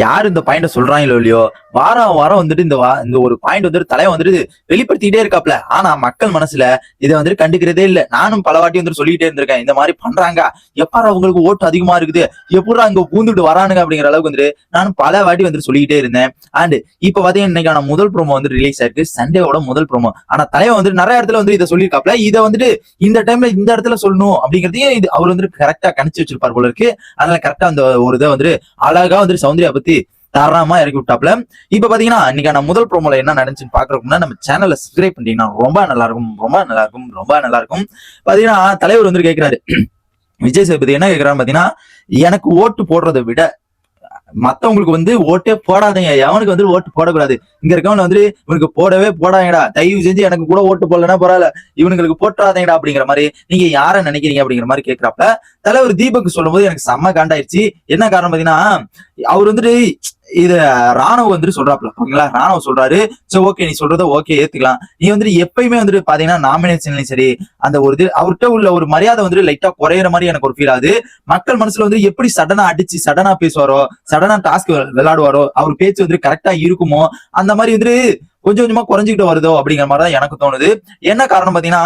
யாரு இந்த பாயிண்ட சொல்றாங்களோ இல்லையோ, வாரம் வாரம் வந்துட்டு இந்த ஒரு பாயிண்ட் வந்துட்டு தலைவன் வந்துட்டு வெளிப்படுத்திக்கிட்டே இருக்காப்ல. ஆனா மக்கள் மனசுல இதை வந்துட்டு கண்டுக்கிறதே இல்ல. நானும் பல வாட்டி வந்துட்டு சொல்லிட்டே இருந்திருக்கேன், இந்த மாதிரி பண்றாங்க, எப்பாரா அவங்களுக்கு ஓட்டு அதிகமா இருக்குது, எப்படா அங்க பூந்துட்டு வரானுங்க அப்படிங்கிற அளவுக்கு வந்துட்டு நானும் பல வாட்டி வந்துட்டு சொல்லிக்கிட்டே இருந்தேன். அண்ட் இப்ப பாத்தீங்கன்னா இன்னைக்கான முதல் ப்ரோமோ வந்து ரிலீஸ் ஆயிருக்கு, சண்டேவோட முதல் ப்ரோமோ. ஆனா தலைவன் வந்துட்டு நிறைய இடத்துல வந்து இதை சொல்லியிருக்காப்ல. இதை வந்துட்டு இந்த டைம்ல இந்த இடத்துல சொல்லணும் அப்படிங்கறதையும் இது அவர் வந்துட்டு கரெக்டா கணிச்சு வச்சிருப்பார் போல இருக்கு. அதனால கரெக்டா அந்த ஒரு இதை வந்துட்டு அழகா வந்துட்டு சௌந்தர்யா பத்தி தரமா இறக்கி விட்டாப்ல. இப்ப பாத்தீங்கன்னா இன்னைக்கான முதல் ப்ரோமோல என்ன நடந்துச்சுன்னு பாக்குறதுக்கு நம்ம சேனலை சப்ஸ்கிரைப் பண்ணிட்டீங்கன்னா ரொம்ப நல்லா இருக்கும், ரொம்ப நல்லா இருக்கும், ரொம்ப நல்லா இருக்கும். பாத்தீங்கன்னா தலைவர் வந்து கேட்கிறாரு, விஜய் சேதுபதி என்ன கேட்கிறான்னு பாத்தீங்கன்னா, எனக்கு ஓட்டு போடுறதை விட மத்தவங்களுக்கு வந்து ஓட்டே போடாதீங்க, எவனுக்கு வந்து ஓட்டு போடக்கூடாது, இங்க இருக்கவங்க வந்து இவனுக்கு போடவே போடாதீங்கடா, தயவு செஞ்சு எனக்கு கூட ஓட்டு போடலன்னா பரவாயில்ல, இவனுங்களுக்கு போட்டாதீங்கடா அப்படிங்கிற மாதிரி நீங்க யார நினைக்கிறீங்க அப்படிங்கிற மாதிரி கேட்கிறப்ப தலைவர் தீபக் சொல்லும் போது எனக்கு செம்ம காண்டாயிருச்சு. என்ன காரணம் பாத்தீங்கன்னா, அவர் வந்துட்டு இது ராணுவ வந்துட்டு சொல்றாப்ல, ஓகேங்களா, ராணுவ சொல்றாரு, சரி ஓகே நீ சொல்றத ஓகே ஏத்துக்கலாம், நீ வந்துட்டு எப்பயுமே வந்துட்டு பாத்தீங்கன்னா நாமினேஷன்லயும் சரி அந்த ஒரு இது அவர்கிட்ட உள்ள ஒரு மரியாதை வந்துட்டு லைட்டா குறையிற மாதிரி எனக்கு ஒரு ஃபீல் ஆகுது. மக்கள் மனசுல வந்து எப்படி சடனா அடிச்சு சடனா பேசுவாரோ, சடனா டாஸ்க் விளையாடுவாரோ, அவர் பேச்சு வந்துட்டு கரெக்டா இருக்குமோ, அந்த மாதிரி வந்துட்டு கொஞ்சம் கொஞ்சமா குறைஞ்சிக்கிட்டு வருதோ அப்படிங்கிற மாதிரி தான் எனக்கு தோணுது. என்ன காரணம் பாத்தீங்கன்னா,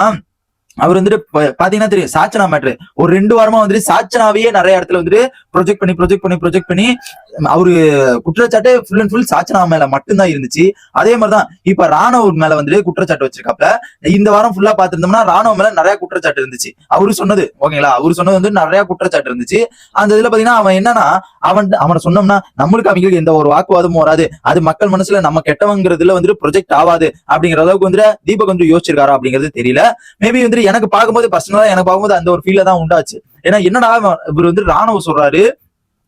அவர் வந்துட்டு பாத்தீங்கன்னா தெரியும் சாச்சனா மேட்ரு ஒரு 2 வாரமா வந்துட்டு சாச்சனாவையே நிறைய இடத்துல வந்துட்டு ப்ரொஜெக்ட் பண்ணி அவரு குற்றச்சாட்டு ஃபுல் அண்ட் ஃபுல் சாச்சனா மேல மட்டும்தான் இருந்துச்சு. அதே மாதிரிதான் இப்ப ராணுவ மேல வந்துட்டு குற்றச்சாட்டு வச்சிருக்காப்ல. இந்த வாரம் ஃபுல்லா பாத்துருந்தோம்னா ராணுவ மேல நிறைய குற்றச்சாட்டு இருந்துச்சு. அவரு சொன்னது ஓகேங்களா, அவரு சொன்னது வந்து நிறைய குற்றச்சாட்டு இருந்துச்சு. அந்த இதுல பாத்தீங்கன்னா அவன் என்னன்னா, அவனை சொன்னோம்னா நம்மளுக்கு அவங்களுக்கு எந்த ஒரு வாக்குவாதமும் வராது, அது மக்கள் மனசுல நம்ம கெட்டவங்கிறதுல வந்துட்டு ப்ரொஜெக்ட் ஆகாது அப்படிங்கிற அளவுக்கு வந்துட்டு தீபக் வந்து யோசிச்சிருக்காரா அப்படிங்கிறது தெரியல. மேபி வந்துட்டு எனக்கு பார்க்கும்போது பர்சனலா எனக்கு பார்க்கும்போது அந்த ஒரு ஃபீல தான் உண்டாச்சு. ஏன்னா என்னடா இவர் வந்து ராணுவ சொல்றாரு,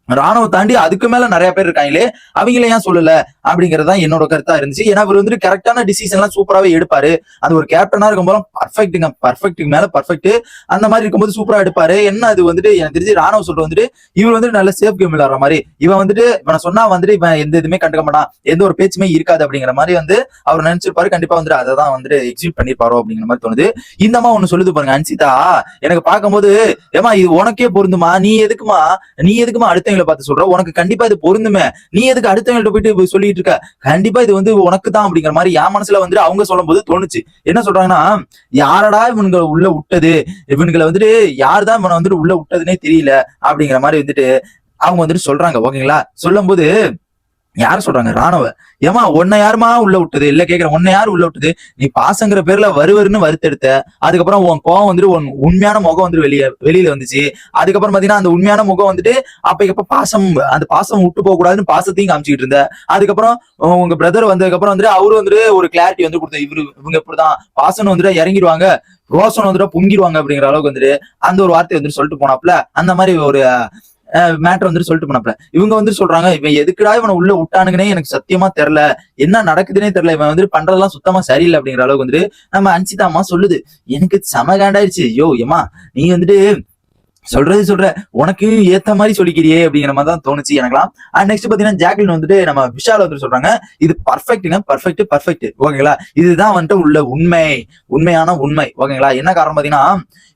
ராணுவ தாண்டி அதுக்கு மேல நிறைய பேர் இருக்காங்களே, அவங்கள ஏன் சொல்லல அப்படிங்கறதா என்னோட கருத்தா இருந்துச்சு. ஏன்னா இவர் வந்து கரெக்டான டிசிஷன் எல்லாம் சூப்பராவே எடுப்பாரு. அது ஒரு கேப்டனா இருக்கும்போது பர்ஃபெக்ட்டுக்கு மேல பர்ஃபெக்ட், அந்த மாதிரி இருக்கும்போது சூப்பரா எடுப்பாரு. என்ன அது வந்துட்டு எனக்கு தெரிஞ்சு ராணுவ சொல்றது வந்துட்டு இவர் வந்துட்டு நல்ல சேஃப் கேம் விளையாடுற மாதிரி, இவன் வந்துட்டு இவனை சொன்னா வந்துட்டு இவன் எந்த இதுவுமே கண்டுக்க மாட்டான், எந்த ஒரு பேச்சுமே இருக்காது அப்படிங்கிற மாதிரி வந்து அவர் நினைச்சிருப்பாரு. கண்டிப்பா வந்துட்டு அதை தான் வந்துட்டு எக்ஸிக்யூட் பண்ணிருப்பாரோ அப்படிங்கிற மாதிரி தோணுது. இந்த அம்மா ஒண்ணு சொல்லுது பாருங்க, அன்சிதா எனக்கு பார்க்கும்போது, ஏமா இது உனக்கே பொருந்துமா, நீ எதுக்குமா அடுத்த பார்த்து சொல்ற, உனக்கு கண்டிப்பா இது பொருந்துமே, நீ எதுக்கு அடுத்தவங்கள்ட்ட போயிட்டு சொல்லிட்டு இருக்க, கண்டிப்பா இது வந்து உனக்கு தான் அப்படிங்கிற மாதிரி என் மனசுல வந்து அவங்க சொல்லும் போது தோணுச்சு. என்ன சொல்றாங்கன்னா, யாரடா இவனுங்க உள்ள விட்டது, இவனுங்களை வந்துட்டு யாருதான் இவனை வந்துட்டு உள்ள விட்டதுன்னே தெரியல அப்படிங்கிற மாதிரி வந்துட்டு அவங்க வந்துட்டு சொல்றாங்க. ஓகேங்களா, சொல்லும் போது யார சொல்றாங்க, ராணுவ. ஏமா உன்னை யாருமா உள்ள விட்டது, இல்ல கேக்குறேன், உன்னை யாரு உள்ள விட்டது, நீ பாசங்கிற பேர்ல வருவருன்னு வருத்தெடுத்த, அதுக்கப்புறம் உன் கோவம் வந்துட்டு உன் உண்மையான முகம் வந்து வெளியில வந்துச்சு. அதுக்கப்புறம் பாத்தீங்கன்னா அந்த உண்மையான முகம் வந்துட்டு அப்ப பாசம், அந்த பாசம் விட்டு போக கூடாதுன்னு பாசத்தையும் காமிச்சுக்கிட்டு இருந்த. அதுக்கப்புறம் உங்க பிரதர் வந்ததுக்கு அப்புறம் வந்துட்டு அவரு வந்துட்டு ஒரு கிளாரிட்டி வந்து கொடுத்த, இவங்க இப்படிதான் பாசம் வந்துட்டு இறங்கிடுவாங்க, ரோசன் வந்துட்டு பொங்கிடுவாங்க அப்படிங்கிற அளவுக்கு வந்துட்டு அந்த ஒரு வார்த்தை வந்துட்டு சொல்லிட்டு போனாப்ல. அந்த மாதிரி ஒரு மேட்டர் வந்துட்டு சொல்லிட்டு போனப்ப இவங்க வந்து சொல்றாங்க, இவன் எதுக்குடா இவனை உள்ள விட்டானுங்கன்னே எனக்கு சத்தியமா தெரியல, என்ன நடக்குதுன்னே தெரியல, இவன் வந்துட்டு பண்றதெல்லாம் சுத்தமா சரியில்லை அப்படிங்கிற அளவுக்கு வந்துட்டு நம்ம அன்சிதா அம்மா சொல்லுது. எனக்கு செம காண்டாயிருச்சு. யோ ஏமா நீ வந்துட்டு சொல்ற உனக்கு ஏத்த மாதிரி சொல்லிக்கிறியே அப்படிங்கிற மாதிரி தான் தோணுச்சு எனக்குலாம். அண்ட் நெக்ஸ்ட் பாத்தீங்கன்னா ஜாக்லின் வந்துட்டு நம்ம விஷால் வந்துட்டு சொல்றாங்க, இது பர்ஃபெக்ட் ஓகேங்களா, இதுதான் வந்துட்டு உள்ள உண்மையான உண்மை ஓகேங்களா. என்ன காரணம் பாத்தீங்கன்னா,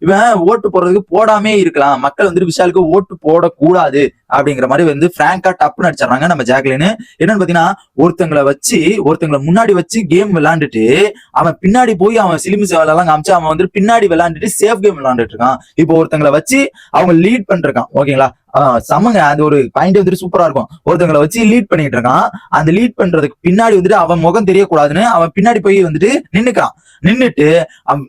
இவன் ஓட்டு போடுறதுக்கு போடாமே இருக்கலாம், மக்கள் வந்துட்டு விஷாலுக்கு ஓட்டு போடக்கூடாது அப்படிங்கிற மாதிரி வந்து பிராங்கா டப்புன்னு அடிச்சாங்க நம்ம ஜாக்லின். என்னன்னு பாத்தீங்கன்னா, ஒருத்தங்களை முன்னாடி வச்சு கேம் விளையாண்டுட்டு அவன் பின்னாடி போய் அவன் சிலிமி சேவலாம் காமிச்சு அவன் வந்துட்டு பின்னாடி விளையாண்டுட்டு சேஃப் கேம் விளையாண்டுட்டு இருக்கான். இப்போ ஒருத்தங்களை வச்சு அவங்க லீட் பண்ணிருக்கான் ஓகேங்களா, சமங்க, அது ஒரு பாயிண்ட் வந்துட்டு சூப்பரா இருக்கும். ஒருத்தங்களை வச்சு லீட் பண்ணிட்டு இருக்கான், அந்த லீட் பண்றதுக்கு பின்னாடி வந்துட்டு அவன் முகம் தெரியக்கூடாதுன்னு அவன் பின்னாடி போய் வந்துட்டு நின்னுட்டு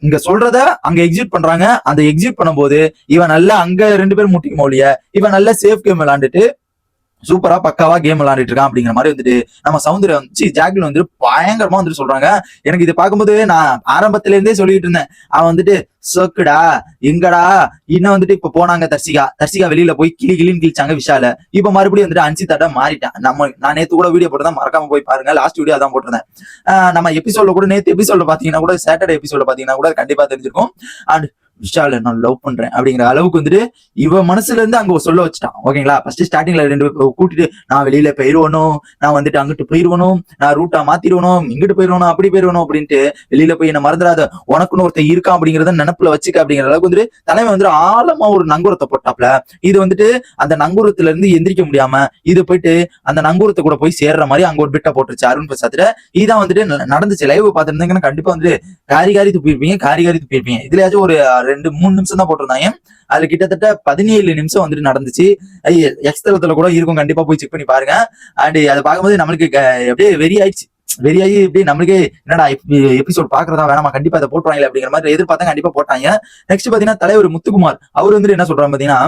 இங்க சொல்றத அங்க எக்ஸிக்யூட் பண்றாங்க. அந்த எக்ஸிக்யூட் பண்ணும்போது இவன் நல்லா அங்க 2 பேரும் முட்டிக்கும் மொழிய, இவன் நல்ல சேஃப் கேம் விளையாண்டுட்டு சூப்பரா பக்காவா கேம் விளையாடிட்டு இருக்கான் அப்படிங்கிற மாதிரி வந்துட்டு நம்ம சௌந்தர்யா வந்து ஜாக்லின் வந்துட்டு பயங்கரமா வந்துட்டு சொல்றாங்க. எனக்கு இதை பார்க்கும்போது நான் ஆரம்பத்துல இருந்தே சொல்லிட்டு இருந்தேன், அவன் வந்துட்டு சொக்குடா எங்கடா, இன்னும் வந்துட்டு இப்ப போனாங்க தர்சிகா வெளியில போய் கிளின்னு கிழிச்சாங்க விஷால, இப்ப மறுபடியும் வந்துட்டு அன்சிதாட்ட மாறிட்டான். நான் நேத்து கூட வீடியோ போட்டுதான், மறக்காம போய் பாருங்க, லாஸ்ட் வீடியோ அதான் போட்டிருந்தேன். நம்ம எபிசோட்ல கூட நேத்து எபிசோட்ல பாத்தீங்கன்னா கூட சாட்டர்டே எபிசோட்ல பாத்தீங்கன்னா கூட கண்டிப்பா தெரிஞ்சிருக்கும். அண்ட் விஷால நான் லவ் பண்றேன் அப்படிங்கிற அளவுக்கு வந்துட்டு இவ மனசுல இருந்து அங்க சொல்ல வச்சுட்டான். ஓகேங்களா? ஃபர்ஸ்ட் ஸ்டார்டிங்ல 2 கூட்டிட்டு நான் வெளியில போயிருவனும், நான் வந்துட்டு அங்கிட்டு போயிருவனும், நான் ரூட்டா மாத்திடுவனும், இங்கிட்டு போயிருவனும், அப்படி போயிருவனும் அப்படின்ட்டு வெளியில போய் என்ன மறந்துடாத, உனக்குன்னு ஒருத்தன் இருக்கான் அப்படிங்கறத நினைப்புல வச்சுக்க அப்படிங்கிற அளவுக்கு வந்துட்டு தலைவன் வந்துட்டு ஆழமா ஒரு நங்கூரத்தை போட்டாப்ல. இது வந்துட்டு அந்த நங்கூரத்துல இருந்து எந்திரிக்க முடியாம இது போயிட்டு அந்த நங்கூரத்தை கூட போய் சேர்ற மாதிரி அங்க ஒரு பிட்ட போட்டுருச்சு அருண் பிரசாத்ல. இதான் வந்துட்டு நடந்துச்சு. லைவ் பார்த்திருந்தீங்கன்னா கண்டிப்பா வந்து காரி துப்பிருப்பீங்க. இதுலயாச்சும் ஒரு 2-3 நிமிஷம் தான் போட்டிருந்தாங்க. அதுல கிட்டத்தட்ட 17 நிமிஷம் வந்துட்டு நடந்துச்சு. எக்ஸ் தளத்துல கூட இருக்கும், கண்டிப்பா போய் செக் பண்ணி பாருங்க. அண்ட் அதை பார்க்கும்போது நம்மளுக்கு அப்படியே வெறியாகி இப்படி நம்மளுக்கே என்னடா எபிசோட் பாக்குறதா வேணாமா, கண்டிப்பா அதை போட்டுவாங்களே அப்படிங்கிற மாதிரி எதிர்பார்த்தா கண்டிப்பா போட்டாங்க. நெக்ஸ்ட் பாத்தீங்கன்னா தலைவர் முத்துக்குமார் அவர் வந்துட்டு என்ன சொல்றாங்க பாத்தீங்கன்னா,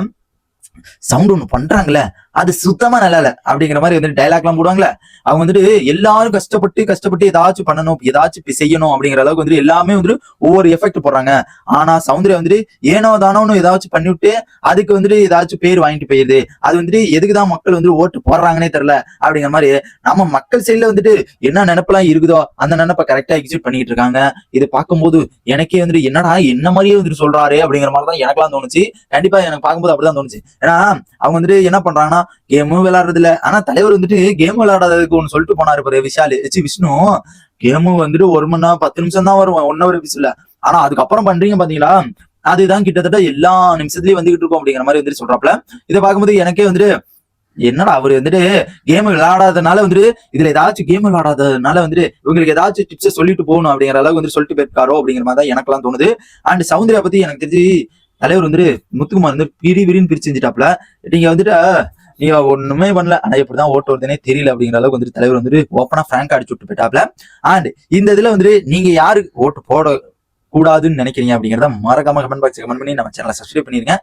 சவுண்ட் ஒண்ணு பண்றாங்கல்ல அது சுத்தமா நல்லா இல்ல அப்படிங்கிற மாதிரி வந்துட்டு டைலாக் எல்லாம் போடுவாங்களே, அவங்க வந்துட்டு எல்லாரும் கஷ்டப்பட்டு ஏதாச்சும் பண்ணணும், ஏதாச்சும் செய்யணும் அப்படிங்கிற அளவுக்கு வந்துட்டு எல்லாமே வந்துட்டு ஒவ்வொரு எஃபெக்ட் போடுறாங்க. ஆனா சௌந்தர்யா வந்துட்டு ஏனோ தானோன்னு ஏதாச்சும் பண்ணிவிட்டு அதுக்கு வந்துட்டு ஏதாச்சும் பேர் வாங்கிட்டு போயிருது. அது வந்துட்டு எதுக்குதான் மக்கள் வந்து ஓட்டு போடுறாங்கன்னே தெரியல அப்படிங்கிற மாதிரி நம்ம மக்கள் சைட்ல வந்துட்டு என்ன நினைப்பெல்லாம் இருக்குதோ அந்த நினைப்பை கரெக்டா எக்ஸிக்யூட் பண்ணிட்டு இருக்காங்க. இது பார்க்கும்போது எனக்கே வந்துட்டு என்னடா என்ன மாதிரியே வந்துட்டு சொல்றாரு அப்படிங்கிற மாதிரி தான் எனக்கெல்லாம் தோணுச்சு. கண்டிப்பா எனக்கு பார்க்கும்போது அப்படிதான் தோணுச்சு. ஏன்னா அவங்க வந்துட்டு என்ன பண்றாங்கன்னா கேமும் விளையாடுறது இல்ல. ஆனா தலைவர் வந்துட்டு கேம் விளையாடாததுக்கு ஒண்ணு சொல்லிட்டு போனாரு பாரு விஷ்ணு. கேமும் வந்துட்டு 1 மணி நேரம் 10 நிமிஷம் தான் வரும் 1 ஹவர் எபிசோட்ல. ஆனா அதுக்கப்புறம் பண்றீங்க பாத்தீங்களா, அதுதான் கிட்டத்தட்ட எல்லா நிமிஷத்துலயும் வந்துகிட்டு இருக்கும் அப்படிங்கிற மாதிரி வந்துட்டு சொல்றாப்ல. இதை பார்க்கும்போது எனக்கே வந்துட்டு என்னடா அவரு வந்துட்டு கேம் விளையாடாதனால வந்துட்டு இதுல ஏதாச்சும் கேம் விளையாடாததுனால வந்துட்டு இவங்களுக்கு ஏதாச்சும் டிப்ஸ் சொல்லிட்டு போகணும் அப்படிங்கிற அளவுக்கு வந்து சொல்லிட்டு போயிருக்காரோ அப்படிங்கிற மாதிரி தான் எனக்கு எல்லாம் தோணுது. அண்ட் சௌந்தர்யா பத்தி எனக்கு தெரிஞ்சு தலைவர் வந்துட்டு முத்துக்குமார் வந்து விரின்னு பிரிச்சு செஞ்சுட்டாப்ல. நீங்க வந்துட்டு நீங்க ஒண்ணுமே பண்ணல, ஆனா எப்படிதான் ஓட்டு வருதுன்னே தெரியல அப்படிங்கிற அளவுக்கு வந்துட்டு தலைவர் வந்துட்டு ஓப்பனா பிராங்கா அடிச்சு விட்டு போயிட்டாப்ல. அண்ட் இந்த இதுல வந்துட்டு நீங்க யாருக்கு ஓட்டு போட கூடாதுன்னு நினைக்கிறீங்க அப்படிங்கறத மறக்காம கமெண்ட் பாக்ஸ் கமெண்ட் பண்ணி நம்ம சேனலை சப்ஸ்கிரைப் பண்ணிருங்க.